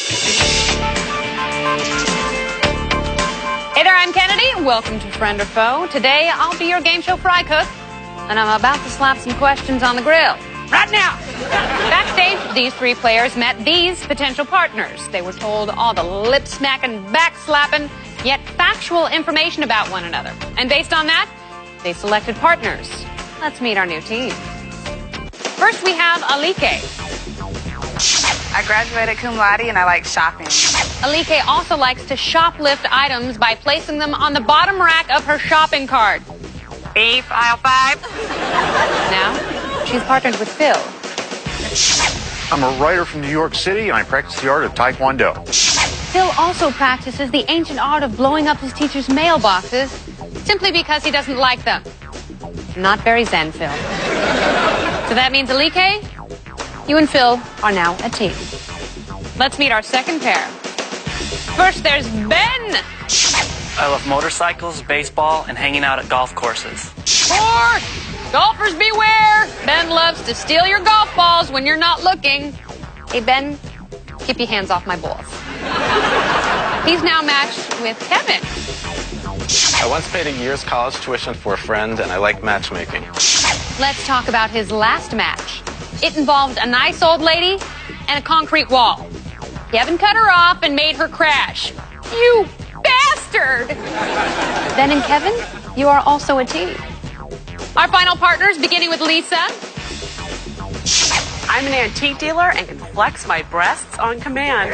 Hey there, I'm Kennedy. Welcome to Friend or Foe. Today, I'll be your game show fry cook, and I'm about to slap some questions on the grill. Right now! Backstage, these three players met these potential partners. They were told all the lip-smacking, back-slapping, yet factual information about one another. And based on that, they selected partners. Let's meet our new team. First, we have Alike. I graduated cum laude and I like shopping. Alike also likes to shoplift items by placing them on the bottom rack of her shopping cart. Beef, aisle 5. Now, she's partnered with Phil. I'm a writer from New York City, and I practice the art of Taekwondo. Phil also practices the ancient art of blowing up his teacher's mailboxes simply because he doesn't like them. Not very zen, Phil. So that means, Alike, you and Phil are now a team. Let's meet our second pair. First, there's Ben. I love motorcycles, baseball, and hanging out at golf courses. Four, golfers beware. Ben loves to steal your golf balls when you're not looking. Hey, Ben, keep your hands off my balls. He's now matched with Kevin. I once paid a year's college tuition for a friend, and I like matchmaking. Let's talk about his last match. It involved a nice old lady and a concrete wall. Kevin cut her off and made her crash. You bastard! Ben and Kevin, you are also a team. Our final partners, beginning with Lisa. I'm an antique dealer and can flex my breasts on command.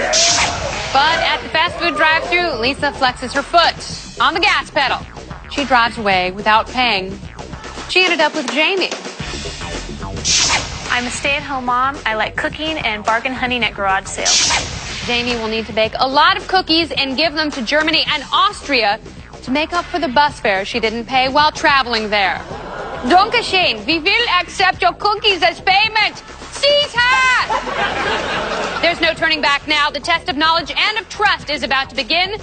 But at the fast food drive-thru, Lisa flexes her foot on the gas pedal. She drives away without paying. She ended up with Jamie. I'm a stay-at-home mom. I like cooking and bargain hunting at garage sales. Jamie will need to bake a lot of cookies and give them to Germany and Austria to make up for the bus fare she didn't pay while traveling there. Dankeschön. We will accept your cookies as payment. Sita! There's no turning back now. The test of knowledge and of trust is about to begin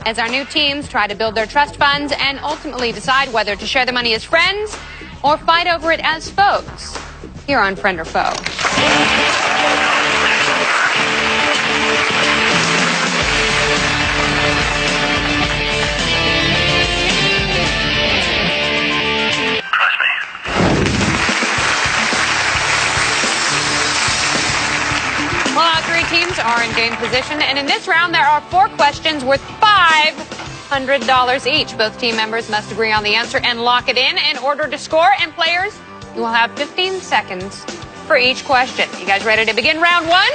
as our new teams try to build their trust funds and ultimately decide whether to share the money as friends or fight over it as foes. Here on Friend or Foe. Well, our three teams are in game position, and in this round there are 4 questions worth $500 each. Both team members must agree on the answer and lock it in order to score, and players, you will have 15 seconds for each question. You guys ready to begin round 1?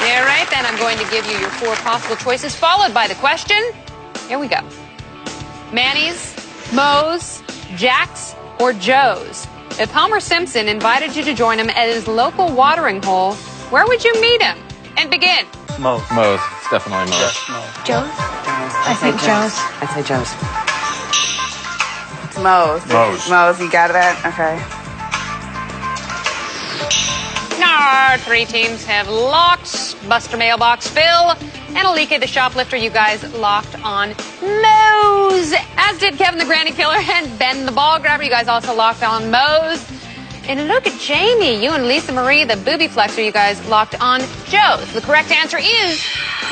Yeah, right, then I'm going to give you your 4 possible choices, followed by the question. Here we go. Manny's, Moe's, Jack's, or Joe's? If Homer Simpson invited you to join him at his local watering hole, where would you meet him? And begin. Moe's. Moe's. It's definitely Moe's. Joe's? I think Joe's. I say Joe's. It's Moe's. Moe's, you got that? Okay. Our 3 teams have locked Buster Mailbox Phil and Alike the Shoplifter. You guys locked on Moe's, as did Kevin the Granny Killer and Ben the Ball Grabber. You guys also locked on Moe's. And look at Jamie, you and Lisa Marie, the booby flexer, you guys locked on Joe's. The correct answer is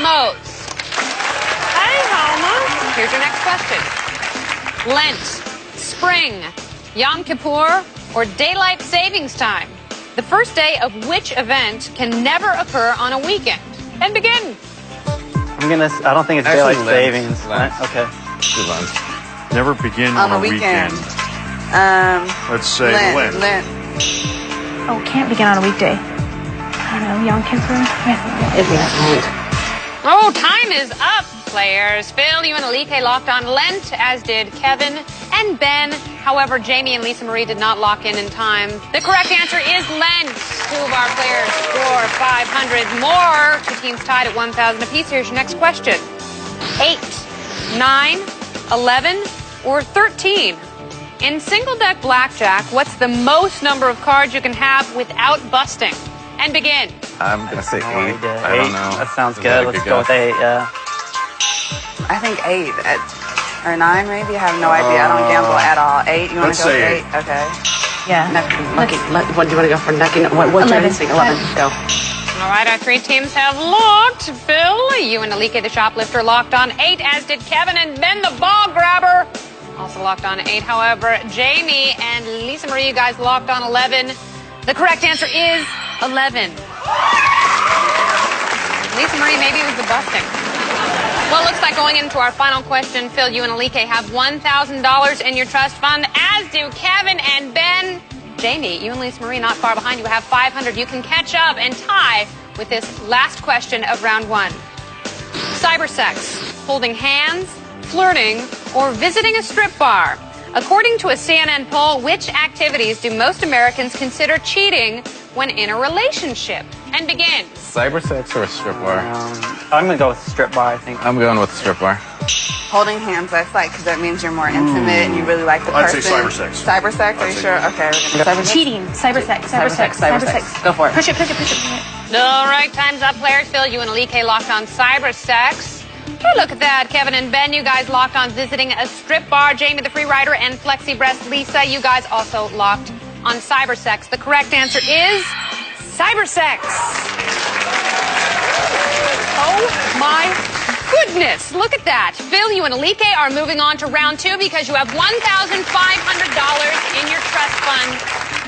Moe's. Hey, Homer. Here's your next question. Lent, spring, Yom Kippur, or daylight savings time? The first day of which event can never occur on a weekend? And begin. I don't think it's daylight savings. Lent. Okay. Lent. Never begin on a weekend. Let's say Lent. Oh, can't begin on a weekday. I don't know, Yom Kippur? Oh, time is up, players. Phil, you and Alike locked on Lent, as did Kevin and Ben. However, Jamie and Lisa Marie did not lock in time. The correct answer is Lent. 2 of our players score 500 more. 2 teams tied at 1,000 apiece. Here's your next question. 8, 9, 11, or 13? In single-deck blackjack, what's the most number of cards you can have without busting? And begin. I'm going to say 8. I don't know. That sounds good. Let's go with 8, yeah. I think 8. Or 9, maybe? I have no idea. I don't gamble at all. 8? You want to go with 8? Okay. Yeah. What do you want to go for? What's your instinct? 11. Go. All right, our three teams have locked. Phil, you and Alike the shoplifter locked on 8, as did Kevin and Ben the ball grabber. Also locked on 8, however. Jamie and Lisa Marie, you guys locked on 11. The correct answer is 11. Lisa Marie, maybe it was the busting. Well, it looks like going into our final question, Phil, you and Alike have $1,000 in your trust fund, as do Kevin and Ben. Jamie, you and Lisa Marie not far behind. You have $500. You can catch up and tie with this last question of round 1. Cybersex, holding hands, flirting, or visiting a strip bar. According to a CNN poll, which activities do most Americans consider cheating when in a relationship? And begin. Cybersex or a strip bar? I'm going to go with strip bar, I think. I'm going with strip bar. Holding hands, that's like, because that means you're more intimate and you really like the person. I'd say cybersex. Cybersex, are you sure? Okay, we're going to Cheating. Cybersex. Go for it. Push it. All right, time's up, players. Phil, you and Alike locked on cybersex. Oh, look at that. Kevin and Ben, you guys locked on visiting a strip bar. Jamie, the free rider, and Flexi Breast Lisa, you guys also locked on cybersex. The correct answer is cybersex. Oh, my goodness. Look at that. Phil, you and Alike are moving on to round 2 because you have $1,500 in your trust fund.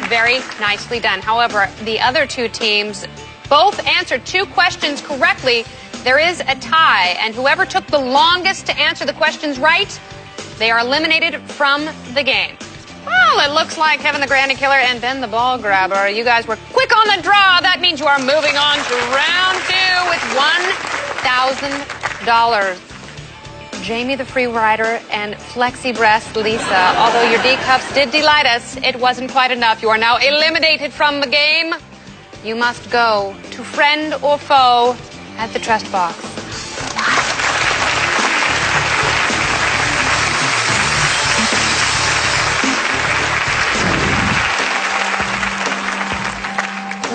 Very nicely done. However, the other two teams both answered 2 questions correctly. There is a tie, and whoever took the longest to answer the questions right, they are eliminated from the game. Well, it looks like Kevin the Granny Killer and Ben the Ball Grabber, you guys were quick on the draw. That means you are moving on to round 2 with $1,000. Jamie the Free Rider and Flexi Breast Lisa, although your D cups did delight us, it wasn't quite enough. You are now eliminated from the game. You must go to friend or foe at the trust box.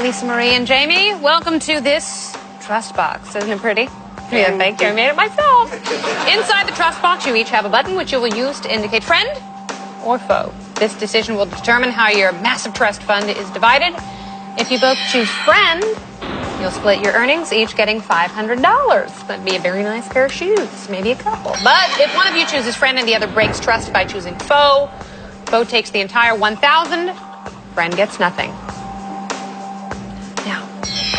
Lisa Marie and Jamie, welcome to this trust box. Isn't it pretty? Yeah, thank you. I made it myself. Inside the trust box, you each have a button which you will use to indicate friend or foe. This decision will determine how your massive trust fund is divided. If you both choose friend, you'll split your earnings, each getting $500. That'd be a very nice pair of shoes, maybe a couple. But if one of you chooses friend and the other breaks trust by choosing foe, foe takes the entire $1,000, friend gets nothing. Now,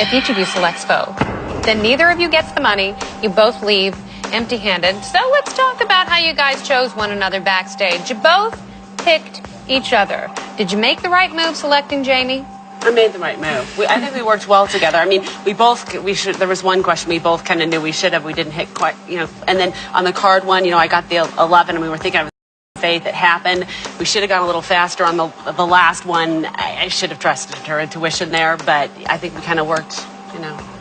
if each of you selects foe, then neither of you gets the money. You both leave empty-handed. So let's talk about how you guys chose one another backstage. You both picked each other. Did you make the right move selecting Jamie? I made the right move. I think we worked well together. I mean, there was one question we both kind of knew we should have. We didn't hit quite, and then on the card one, I got the 11 and we were thinking of faith. It happened. We should have gone a little faster on the last one. I should have trusted her intuition there, but I think we kind of worked,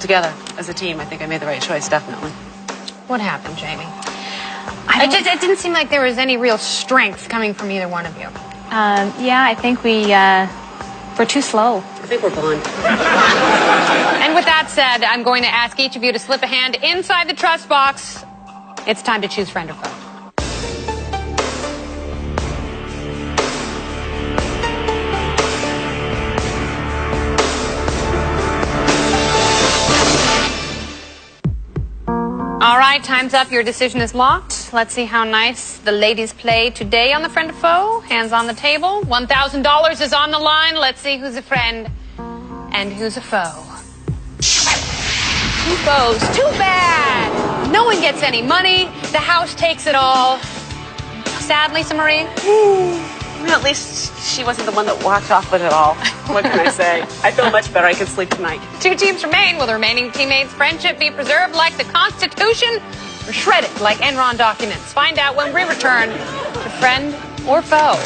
together as a team. I think I made the right choice, definitely. What happened, Jamie? It didn't seem like there was any real strength coming from either one of you. Yeah, I think we're too slow. I think we're blind. And with that said, I'm going to ask each of you to slip a hand inside the trust box. It's time to choose friend or foe. All right, time's up. Your decision is locked. Let's see how nice the ladies play today on the friend or foe. Hands on the table. $1,000 is on the line. Let's see who's a friend and who's a foe. 2 foes. Too bad. No one gets any money. The house takes it all. Sad, Lisa Marie? At least she wasn't the one that walked off with it all. What can I say? I feel much better. I can sleep tonight. 2 teams remain. Will the remaining teammates' friendship be preserved like the Constitution or shredded like Enron documents? Find out when we return to friend or foe.